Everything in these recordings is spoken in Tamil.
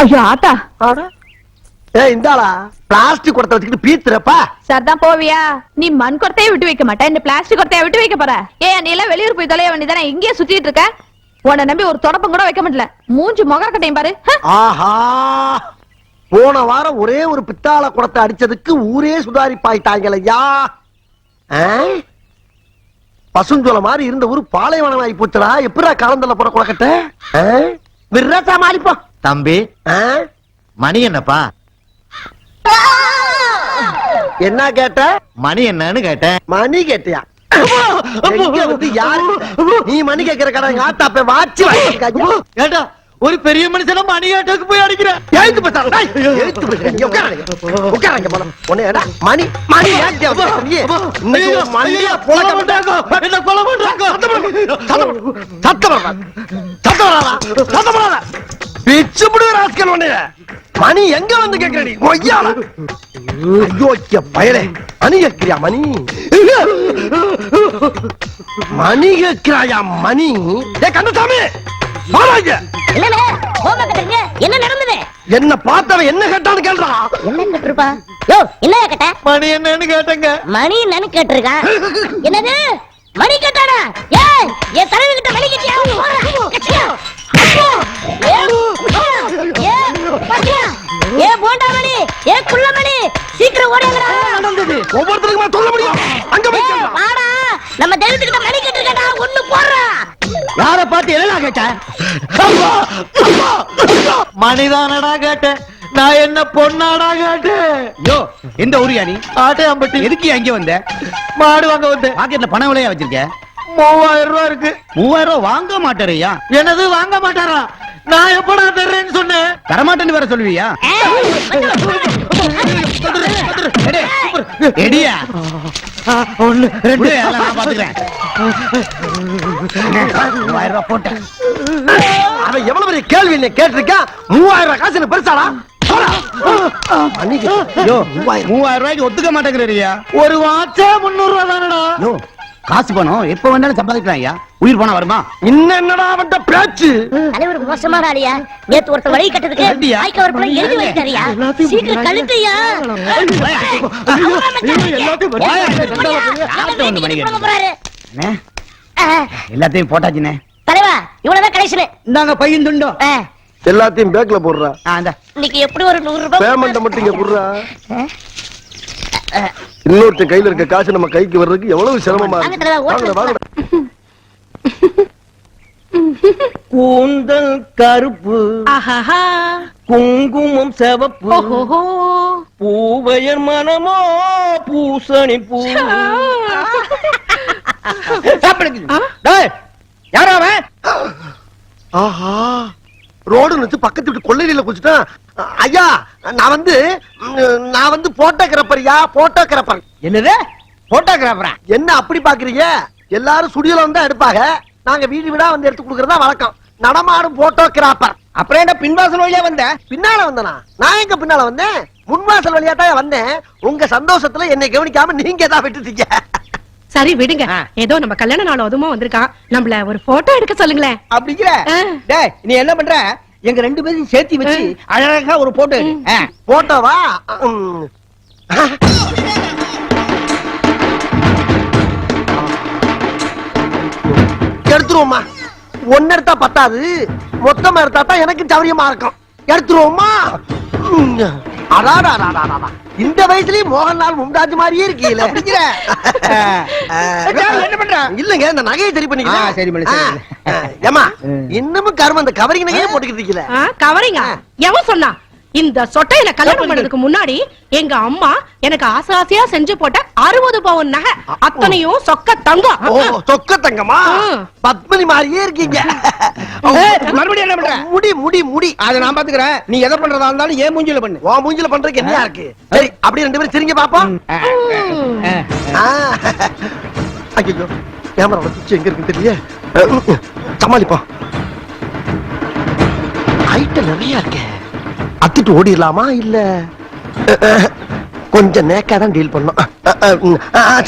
ஐயோ ஆத்தா, இந்தாளா பிளாஸ்டிக் குடத்தை வச்சுக்கிட்டு பீத்துறப்பா. சரிதான் போவியா? நீ மண் குடத்தையே விட்டு வைக்க மாட்டேன், இந்த பிளாஸ்டிக் குடத்தைய விட்டு வைக்க போற? ஏன் நீ எல்லாம் வெளியூர் போய் தொலைய வேண்டியதானே, இங்கேயே சுத்திட்டு இருக்க? உன்னை நம்பி ஒரு தொடப்பம் கூட வைக்க மாட்டல. மூஞ்சி முகரக்கட்டையும் பாரு. ஆஹா, போன வாரம் ஒரே ஒரு பித்தாள குடத்தை அடிச்சதுக்கு ஊரே சுதாரிப்பாயிட்டாங்களையா. பசுஞ்சோல மாதிரி இருந்த ஊரு பாலைவனம் ஆகி போச்சுடா. எப்படா காலந்தல போற குடக்கட்ட விரசா மாறிப்போம். தம்பி, மணி என்னப்பா? என்ன கேட்ட? மணி என்னன்னு கேட்டேன். மணி கேட்டியா? நீ மணி கேட்கிற கடை ஆத்தாப்ப வாட்சி கேட்டா ஒரு பெரிய மனுஷன மணி கேட்டதுக்கு போய் அடிக்கிறேன். மணி மணி மணி எங்க வந்து கேட்கிறீ? பயலே மணி கேட்கிறியா? மணி மணி கேட்கிறாயா? மணி கந்தசாமி என்ன நடந்தது? என்ன பார்த்தவன் என்ன கேட்டான்னு கேள்றா. என்ன கேட்டிருப்பா? யோ, என்ன கேட்ட? மணி என்னன்னு கேட்டங்க. மணி என்னன்னு கேட்டிருக்கான். என்னது மணி கேட்டானா? ஏய், என் தலைவி கிட்ட மணி கேட்டியா? ஏ போண்டா மணி, ஏ குள்ள மணி, சீக்கிரம் ஓடிங்கடா. ஒவ்வொருத்தருக்குமா சொல்ல முடியும்? அங்க போய் வாடா, நம்ம தெய்வத்துக்கிட்ட மணி கேட்டிருக்கடா, ஒண்ணு போடுறா. யார பார்த்து என்ன கேட்ட? மணிதானடா கேட்டேன். நான் என்ன பொண்ணாடா கேட்டேன். யோ, எந்த ஊரியா நீ? ஆட்டையாம்பட்டி. எதுக்கு அங்க வந்த? மாடு வாங்க வந்தேன். பாக்கெட்ல பணம் விலையா வச்சிருக்க? 3000 ரூபாய் இருக்கு. 3000 ரூபாய் வாங்க மாட்டாரையா? எனது வாங்க மாட்டாரா? நான் எப்படா தர்றேன்னு சொன்னேன். தரமாட்டேன்னு வேற சொல்லுவியா? எடியா 1 2 நான் பாத்துக்கிறேன். 3000 ரூபாய் போட்டேன். அவன் எவ்வளவு பெரிய கேள்வி என்ன கேட்டிருக்கான்? 3000 ரூபாய் காசு பெருசாடா? 3000 ரூபாய்க்கு ஒத்துக்க மாட்டேங்கிறியா? ஒரு வாட்சே 300 ரூபாய் தானடா. யோ, காசு பணம் எப்ப வேணாலும் சம்பாதிக்கலாம் ஐயா. உயிர் பணம் வருமா? என்னடா அவன்ட பேச்சு? தலைவர் மோசமான ஆளியா. நேத்து ஒருத்தர் வழி கட்டதுக்கு ஐக்க ஒரு பணம் எழுதி வைத்தாரியா. சீக்கிரம் கழுத்தையா. எல்லாத்தையும் போட்டாச்சுனே. தலைவா, இவ்வளவுதான் கலெக்ஷன். இந்தாங்க பையன் துண்டோம். எல்லாத்தையும் பேக்ல போடுறா. இன்னைக்கு எப்படி ஒரு 100 ரூபாய் பேமெண்ட் மட்டும் இங்க போடுறா. இன்னொருத்த கையில இருக்க காசு நம்ம கைக்கு வர்றதுக்கு எவ்வளவு சிரமமா இருக்கு. கூந்தல் கருப்பு, குங்குமம் சிவப்பு, பூவையர் மனமோ பூசணி பூ. யாராவன்? ஆஹா, ரோடு நிச்சு பக்கத்து விட்டு கொள்ளையில குடிச்சிட்டான். ஐயா, நான் வந்து போட்டோகிராஃபர்யா, போட்டோகிராஃபர். என்னது போட்டோகிராஃபரா? என்ன அப்படி பாக்குறீங்க? எல்லாரும் ஸ்டுடியோல வந்து எடுப்பாங்க, நாங்க வீடு வீடா வந்து எடுத்து கொடுக்கறதா வழக்கம். நடமாடும் போட்டோகிராஃபர். அப்புறம் என்ன பின்வாசல் வழியா வந்த? பின்னால வந்தனா? நான் எங்க பின்னால வந்தேன்? முன்வாசல் வழியா தான் வந்தேன். உங்க சந்தோஷத்துல என்னை கவனிக்காம நீங்க தான் விட்டுட்டீங்க. சரி விடுங்க, ஏதோ நம்ம கல்யாண நாள் அதுமா வந்திருக்கான், நம்மள ஒரு போட்டோ எடுக்க சொல்லுங்களேன். அப்படிங்கிற? டேய், நீ என்ன பண்ற? எங்க 2 பேரையும் சேர்த்து வச்சு அழகா ஒரு போட்டோ எடு. போட்டோவா? எடுத்துருவோமா? ஒன்னு எடுத்தா பத்தாது, மொத்தமா எடுத்தா தான் எனக்கு சௌரியமா இருக்கும். எடுத்துருவோமா? இந்த வயசுலயும் மோகன்லால் மும்தாஜ் மாதிரியே இருக்கீல. அப்படிங்கிற? என்ன பண்ற? இல்லங்க, இந்த நகையை சரி பண்ணிக்கிறேன். சரி பண்ணி. ஏமா, இன்னமும் கரும அந்த கவரிங் நகையே போட்டுக்கிட்டு இருக்கீல. கவரிங்கா? எவன் சொன்னா? இந்த சொட்டையில கல்யாணம் பண்ணதுக்கு முன்னாடி எங்க அம்மா எனக்கு ஆசை ஆசையா செஞ்சு போட்ட 60 பவுன் நகை, அத்தனையும் சொக்க தங்கம். சொக்க தங்கமா? பத்மினி மாதிரியே இருக்கீங்க. மறுபடியும் என்ன பண்ற? முடி முடி முடி. அதை நான் பாத்துக்கிறேன். நீ எதை பண்றதா இருந்தாலும் ஏன் மூஞ்சில பண்ணு. ஓ மூஞ்சில பண்றதுக்கு என்ன இருக்கு? சரி, அப்படியே 2 பேரும் சிரிங்க பாப்போம். ஐயோ, கேமரா சுவிட்ச் எங்க இருக்கு தெரியல. சமாளிப்போம். ஐட்டம் நிறைய இருக்கு. அத்திட்டு ஓடிடலாமா இல்ல கொஞ்சம் நேக்கா தான் டீல் பண்ணோம்.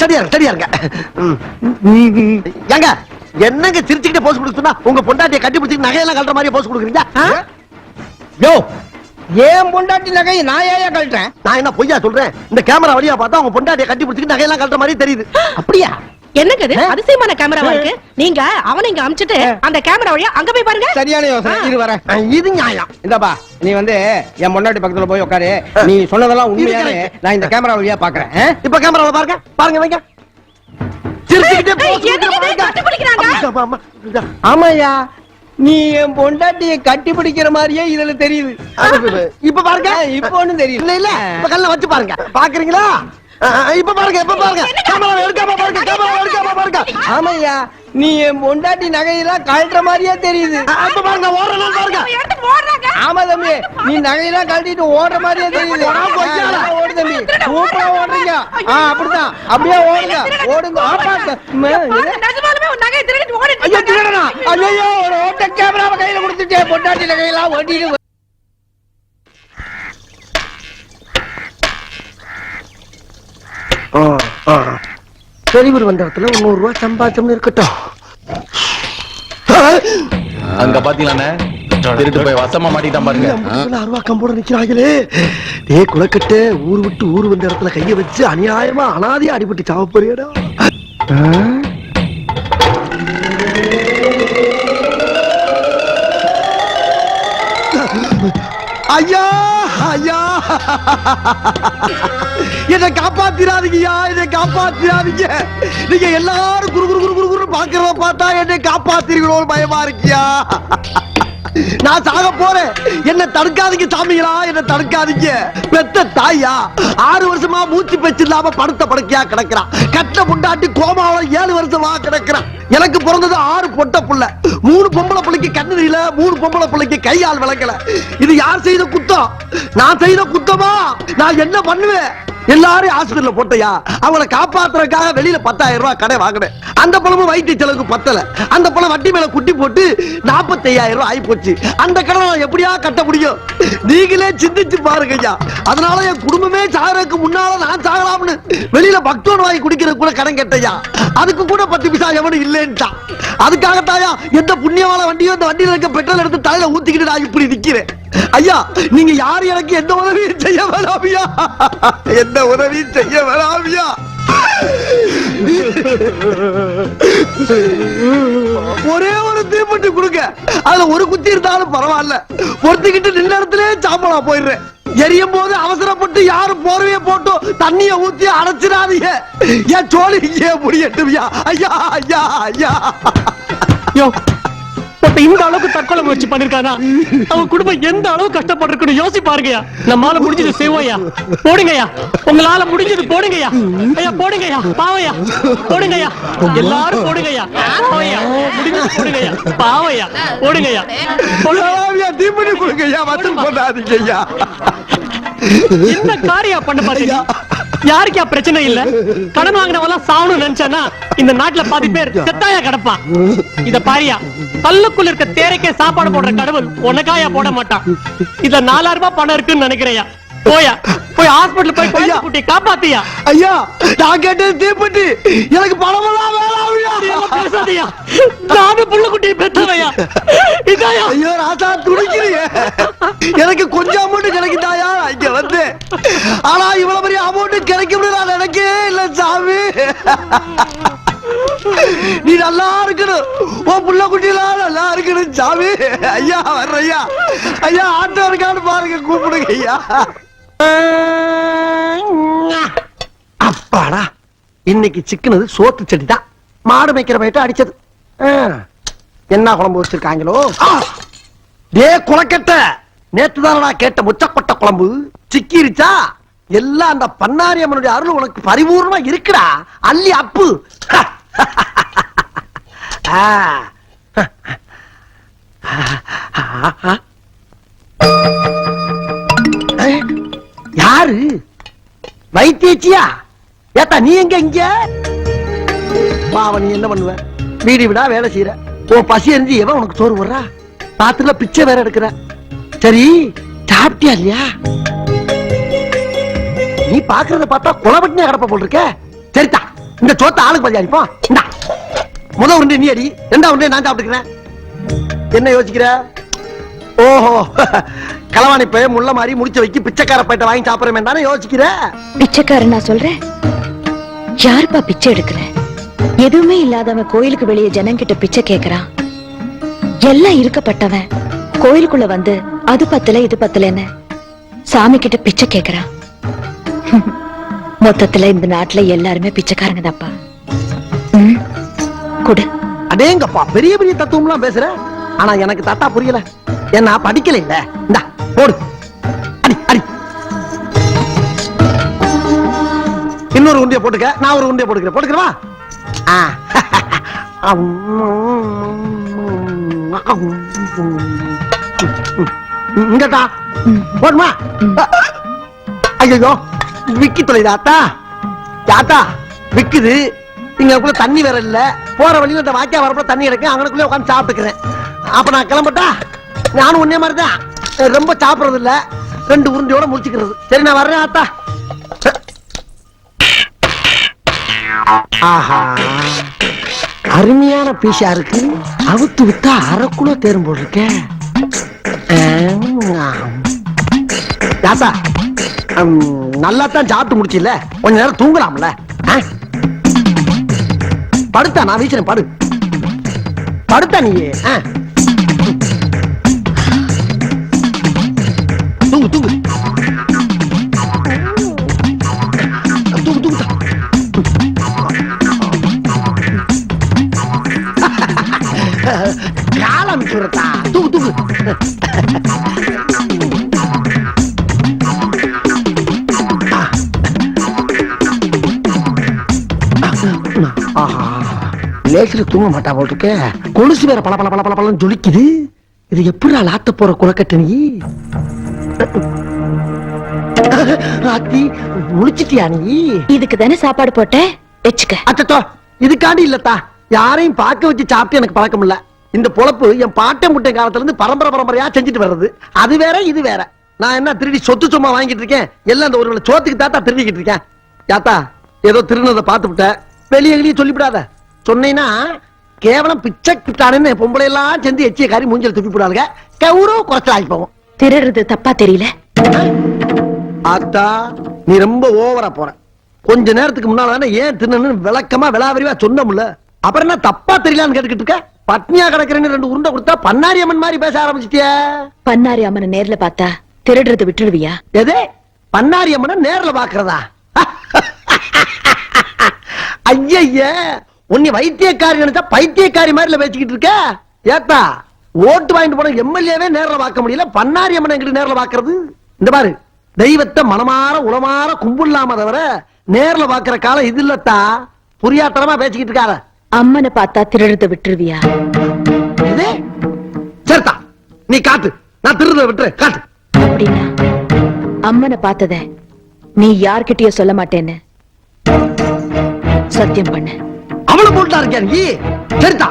சரியா இருங்க. ஏங்க, என்னங்க சிரிச்சுக்கிட்டே போஸ் கொடுக்க சொன்னா உங்க பொண்டாட்டியை கட்டி பிடிச்சி நகையெல்லாம் கட்டுற மாதிரி போஸ் கொடுக்குறீங்க? யோ ஏன் பொண்டாட்டி நகை நான் ஏன் கழட்டேன்? நான் என்ன பொய்யா சொல்றேன்? இந்த கேமரா வழியா பார்த்தா உங்க பொண்டாட்டியை கட்டி பிடிச்சி நகையெல்லாம் கட்டுற மாதிரி தெரியுது. அப்படியா? என்னங்க இது அதிசயமான கேமராவா இருக்கு? நீங்க அவனை இங்க அமிச்சிட்டு அந்த கேமரா வழியா அங்க போய் பாருங்க. சரியான யோசனை. இது வரேன். இது நியாயம். இந்தாப்பா நீ வந்து என் பொண்டாட்டி பக்கத்துல போய் உட்காரு. நீ சொன்னதெல்லாம் உண்மையாவே நான் இந்த கேமரா வழியா பாக்குறேன். இப்ப கேமராவை பாருங்க பாருங்க வைங்க. சிரிச்சுக்கிட்டே போஸ் கட்டுப்பிடிக்கிறாங்க. ஆமாயா நீ என் பொண்டாட்டியை கட்டி பிடிக்கிற மாதிரியே இதுல தெரியுது. இப்ப பாருங்க. இப்ப ஒண்ணும் தெரியுது. இல்ல இல்ல இப்ப கல்ல வச்சு பாருங்க. பாக்குறீங்களா? இப்ப பாருங்க இப்ப பாருங்க. கேமரா எடுக்காம பாருங்க. கேமரா எடுக்காம பாருங்க. ஆமாய்யா நீ என் பொண்டாட்டி நகையெல்லாம் கழட்டுற மாதிரியே தெரியுது. இப்ப பாருங்க ஓடுறலாம் பாருங்க. ஆமா தம்பி நீ நகையெல்லாம் கழட்டிட்டு ஓடுற மாதிரியே தெரியுது. ஓடு தம்பி சூப்பரா ஓடுறீங்க. அப்படிதான் அப்படியே ஓடுங்க ஓடுங்க. ஐயோ திருடனா? ஐயோ ஒரு ஓட்ட கேமராவை கையில கொடுத்துட்டே பொண்டாட்டி நகையெல்லாம் ஓட்டிட்டு பெரியவர் வந்த இடத்துல 100 ரூபாய் சம்பாதிச்சோம்னு இருக்கட்டும். அங்க பாத்தீங்களாண்ணே திருட்டு போய் வசமா மாட்டிட்டான் பாருங்க. 50 ரூபாய் கம்போட நிக்கிறாங்களே. டே குலக்கட்டு ஊர் விட்டு ஊர் வந்த இடத்துல கைய வச்சு அநியாயமா அனாதையா அடிபட்டு சாவ போறியடா. ஐயா ஐயா என்னை காப்பாத்திராதீங்கய்யா, என்னை காப்பாத்திராதீங்க. நீங்க எல்லாரும் குரு குரு குரு குரு குரு பாக்குறத பார்த்தா என்னை காப்பாத்திருக்கணும் பயமா இருக்கியா. நான் சாக போறேன். என்ன தடுக்காதீங்க சாமிகளா, என்ன தடுக்காதீங்க. பெத்த தாயா 6 வருஷமா மூச்சு பேச்சு இல்லாம படுத்த படுக்கையா கிடக்கிறான். கட்ட முண்டாட்டி கோமாவில 7 வருஷமா கிடக்கிறான். எனக்கு பிறந்தது 6 பொட்ட புள்ள. 3 பொம்பளை பிள்ளைக்கு கண்ணு தெரியல, 3 பொம்பளை பிள்ளைக்கு கையால் விளக்கல. இது யார் செய்த குத்தம்? நான் செய்த குத்தமா? நான் என்ன பண்ணுவேன்? எல்லாரும் ஹாஸ்பிடல்ல போட்டையா. அவங்கள காப்பாத்துறதுக்காக வெளியில 10,000 ரூபாய் கடை வாங்கினேன். அந்த பணமும் வைத்திய செலவுக்கு பத்தல. அந்த பணம் வட்டி மேல குட்டி போட்டு 45,000 ரூபாய் ஆகி போச்சு. அந்த கடனை நான் எப்படியா கட்ட முடியும்? நீங்களே சிந்திச்சு பாருங்க ஐயா. அதனால என் குடும்பமே சாகறதுக்கு முன்னால நான் சாகலாம்னு வெளியில பக்தோன் வாங்கி குடிக்கிறது கூட கடன் கேட்டையா. அதுக்கு கூட 10 பைசா எவனும் இல்லைன்ட்டான். அதுக்காகத்தாயா எந்த புண்ணியமான வண்டியோ அந்த வண்டியில இருக்க பெட்ரோல் எடுத்து தலையில ஊத்திக்கிட்டு நான் இப்படி நிக்கிறேன். ஐயா நீங்க யாரு எனக்கு எந்த உதவியும் செய்ய வேணாமியா, எந்த உதவியும் செய்ய வேணாமியா. ஒரே ஒரு தீப்பெட்டி கொடுங்க. அதுல ஒரு குத்தி இருந்தாலும் பரவாயில்ல. பொறுத்துக்கிட்டு நின்ன இடத்துல சாம்பலா போயிடுறேன். எரியும் போது அவசரப்பட்டு யாரும் போர்வைய போட்டு தண்ணிய ஊத்தி அடைச்சிடாதீங்க. என் சோழி இங்கே முடியட்டுவியா. ஐயா ஐயா ஐயா. இந்த அளவுக்கு தற்கொலை முயற்சி பண்ணிருக்கானா? அவன் குடும்பம் எந்த அளவு கஷ்டப்பட்டிருக்குன்னு யோசி பாருங்கயா. நம்மால முடிஞ்சது செய்வோயா. போடுங்கயா, உங்களால முடிஞ்சது போடுங்கயா. ஐயா போடுங்கயா, பாவையா போடுங்கயா, எல்லாரும் போடுங்கயா. பாவையா முடிஞ்சது போடுங்கயா, பாவையா போடுங்கயா. தீப்பெட்டி கொடுங்கய்யா, வசூல் பண்ணாதீங்கய்யா. என்ன காரியம் பண்ண பாத்தீங்க? யாருக்கா பிரச்சனை இல்ல? கடன் வாங்கினவெல்லாம் சாவணும் நினைச்சானா இந்த நாட்டுல பாதி பேர் செத்தாயா கிடப்பான். இத பாரியா, கல்லுக்குள்ள இருக்க தேரைக்கே சாப்பாடு போடுற கடவுள் உனக்காயா போட மாட்டான். இதுல 4000 ரூபாய் பணம் இருக்குன்னு நினைக்கிறையா. போயா போய் ஹாஸ்பிடல் போய் குழந்தை குட்டி காப்பாத்தியா. ஐயா நான் கேட்டது தீப்பெட்டி, எனக்கு பணமெல்லாம் வேணாம். பேசாதயா, நானும் புள்ள குட்டியை பெற்றவையா. இதாயா ஐயோ ராசா துடிக்கிறீங்க. எனக்கு கொஞ்சம் அமௌண்ட் கிடைக்குதாயா இங்க வந்து. ஆனா இவ்வளவு பெரிய அமௌண்ட் கிடைக்கும் நான் நினைக்கவே இல்ல சாமி. நீ நல்லா இருக்கணும், உன் புள்ள குட்டிலாம் நல்லா இருக்கணும் சாமி. ஐயா வர்ற ஐயா. ஐயா ஆட்டோ இருக்கான்னு பாருங்க, கூப்பிடுங்க ஐயா. அப்பாடா இன்னைக்கு சிக்கனது சோத்து செடி தான். மாடு மேய்க்கிற பயிட்ட அடிச்சது. என்ன குழம்பு வச்சிருக்காங்களோ. டே குளக்கட்ட, நேத்து தானடா கேட்ட முச்சக்கொட்டை குழம்பு சிக்கிருச்சா? எல்லாம் அந்த பன்னாரி அம்மனுடைய அருள் உனக்கு பரிபூர்ணமா இருக்குடா. அள்ளி அப்பு. யாரு வைத்தியச்சியா? ஏத்தா நீ எங்க இங்க? பாவ நீ என்ன பண்ணுவ? வீடு விடா வேலை செய்யற. உன் பசி எரிஞ்சு எவன் உனக்கு சோறு போடுறா? பாத்துல பிச்சை வேற எடுக்கிற. சரி சாப்பிட்டியா இல்லையா? நீ பாக்குறத பார்த்தா குளப்பட்டினே கடப்ப போல் இருக்க. சரிதா இந்த சோத்த ஆளுக்கு பதில் அடிப்போம். முத உருண்டை நீ அடி, ரெண்டா உருண்டை நான் சாப்பிட்டுக்கிறேன். என்ன யோசிக்கிற? ஓஹோ, களவாணி பைய முள்ள மாதிரி முடிச்ச வைக்க பிச்சைக்கார பையிட்ட வாங்கி சாப்பிடுறேன் தானே யோசிக்கிற? பிச்சைக்காரன் நான் சொல்றேன். யாருப்பா பிச்சை எடுக்கிற? எதுவுமே இல்லாதவன் கோயிலுக்கு வெளியே ஜனங்கிட்ட பிச்சை கேக்குறான். எல்லாம் இருக்கப்பட்டவன் கோயிலுக்குள்ள வந்து அது பத்தல இது பத்தலன்னு சாமி கிட்ட பிச்சை கேக்குறான். மொத்தத்துல இந்த நாட்டுல எல்லாருமே பிச்சைக்காரங்க தாப்பா. குடு. அடேங்கப்பா, பெரிய பெரிய தத்துவம்லாம் பேசுற. ஆனா எனக்கு தாத்தா புரியல, என்ன படிக்கல இல்ல. இந்தா போடு, அடி அடி. இன்னொரு உண்டிய போட்டுக்க, நான் ஒரு உண்டிய போட்டுக்கிறேன். போட்டுக்கிறவா? இங்கட்டா போடுமா? ஐயோ, விக்கி தொலைதா ஆத்தா. தாத்தா விக்குது, இங்க தண்ணி வேற இல்ல. போற வழியில இந்த வாக்கியா வரப்ப தண்ணி கிடைக்கும், அங்கனக்குள்ளே உட்காந்து சாப்பிட்டுக்கிறேன். அப்ப நான் கிளம்பட்டா? நானும் ஒன்னே மாதிரிதான், ரொம்ப சாப்பிடுறது இல்ல, 2 உருண்டையோட முடிச்சுக்கிறது. சரி நான் வர்றேன் ஆத்தா. ஆஹா, அருமையான பீஸா இருக்கு. அவுத்து விட்டா அரைக்குள்ள தேரும் போல் இருக்கேன். தாத்தா நல்லா தான் சாப்பிட்டு முடிச்சில்ல, கொஞ்ச நேரம் தூங்கலாம்ல? படுத்தா, நான் வீசுறேன், படு படுத்தா நீ. தூங்கு தூங்கு தூங்கு தூங்கு. காலம் சுரத்தா, தூங்கு தூங்கு. லேசில தூங்க மாட்டா போட்டுக்க. கொலுசு வேற பல பல பல பல பலன்னு ஜொலிக்குது. இது எப்படி லாத்த போற குலக்கட்டு நீ? ஆத்தி முடிச்சிட்டியா நீ? இதுக்கு தானே சாப்பாடு போட்டேன், வச்சுக்க. அச்சோ, இதுக்காண்டி இல்லத்தா, யாரையும் பார்க்க வச்சு சாப்பிட்டு எனக்கு பழக்கம் இல்ல. இந்த பொழப்பு என் பாட்டன் முட்டை காலத்துல இருந்து பரம்பரை பரம்பரையா செஞ்சுட்டு வர்றது. அது வேற இது வேற. நான் என்ன திருடி சொத்து சும்மா வாங்கிட்டு இருக்கேன்? எல்லாம் இந்த ஒரு சோத்துக்கு தாத்தா திருடிக்கிட்டு இருக்கேன். யாத்தா ஏதோ திருநதை பார்த்து விட்ட, வெளியே வெளியே சொல்லிவிடாத. சொன்னீங்கன்னா கேவலம் பிச்சை கிட்டானு பொம்பளை எல்லாம் சேர்ந்து எச்சிய காரி மூஞ்சல் துப்பி போடாதுங்க. கௌரவ குறைச்சல் ஆகி போவோம். திருடுறது தப்பா தெரியல? ஆத்தா நீ ரொம்ப ஓவரா போற. கொஞ்ச நேரத்துக்கு முன்னால ஏன் தின்னு விளக்கமா விளாவரிவா சொன்னோம்ல, அப்புறம் என்ன தப்பா தெரியலான்னு கேட்டுக்கிட்டு இருக்க? பட்னியா கிடக்குறேன்னு 2 உருண்டை கொடுத்தா பன்னாரி அம்மன் மாதிரி பேச ஆரம்பிச்சிட்டிய. பன்னாரி அம்மனை நேர்ல பார்த்தா திருடுறது விட்டுடுவியா? எது? பன்னாரி அம்மனை நேர்ல பாக்குறதா? ஐய, உன்னை வைத்தியக்காரி நினைச்சா பைத்தியக்காரி மாதிரி பேசிக்கிட்டு இருக்க. ஏத்தா ஓட்டு வாங்கிட்டு போன எம்எல்ஏவே நேர்ல பார்க்க முடியல, பன்னாரி அம்மனை எங்கிட்ட நேர்ல பாக்குறது? இந்த பாரு, தெய்வத்தை மனமாற உளமாற கும்பிடலாம தவிர நேர்ல பாக்குற காலம் இது இல்லத்தா. புரியாத்தனமா பேசிக்கிட்டு இருக்காத. அம்மனை பார்த்தா திருடுறத விட்டுருவியா? சரிதா, நீ காட்டு, நான் திருடுறத விட்டுரு, காட்டு. அப்படின்னா அம்மனை பார்த்தத நீ யார்கிட்டயோ சொல்ல மாட்டேன்னு சத்தியம் பண்ண. அவளை போட்டா இருக்கியா நீ? சரிதா,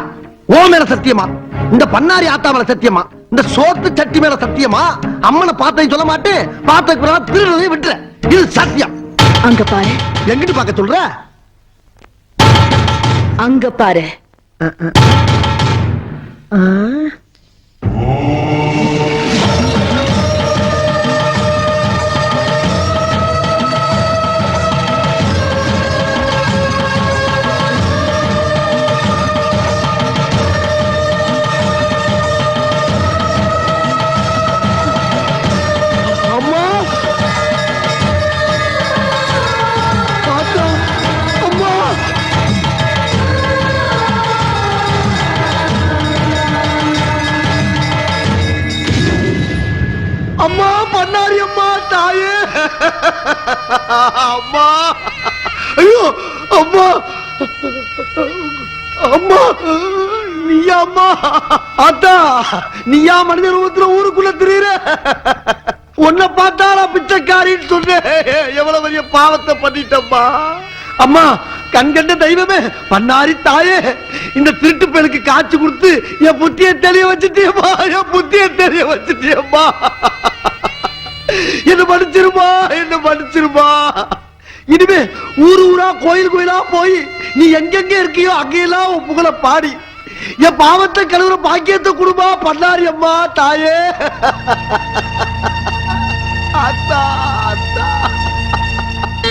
ஓ மேல சத்தியமா, இந்த பன்னாரி ஆத்தா மேல சத்தியமா, இந்த சோத்து சட்டி மேல சத்தியமா, அம்மனை பார்த்தேன்னு சொல்ல மாட்டேன், பார்த்த திருடுறதை விட்டுற. இது சத்தியம். அங்க பாரு. எங்கிட்டு பார்க்க சொல்ற? அங்க பாரு. அம்மா, அம்மா, அம்மா, பண்ணாரி அம்மா, தாயே, அம்மா, ஐயோ, அம்மா, அம்மா, நீயா அம்மா? அத்தா, நீயா மனித ரூபத்துல ஊருக்குள்ள திரியுற? உன்னை பார்த்தா நான் பிச்சைக்காரின்னு சொன்னேன். எவ்வளவு பெரிய பாவத்தை பண்ணிட்டம்மா. அம்மா, கண்கண்ட தெய்வமே, பண்ணாரி தாயே, இந்த திருட்டு பேருக்கு காட்சி கொடுத்து என் புத்தியை தெரிய வச்சுட்டியம்மா, என் புத்தியை தெரிய வச்சுட்டியம்மா. என்ன மன்னிச்சிருமா, என்ன மன்னிச்சிருமா. இனிமே ஊரு ஊரா கோயில் கோயிலா போய் நீ எங்கெங்க இருக்கியோ அங்கெல்லாம் உன் புகழ பாடி என் பாவத்தை கழுவுற பாக்கியத்தை குடும்பா பண்ணாரி அம்மா தாயே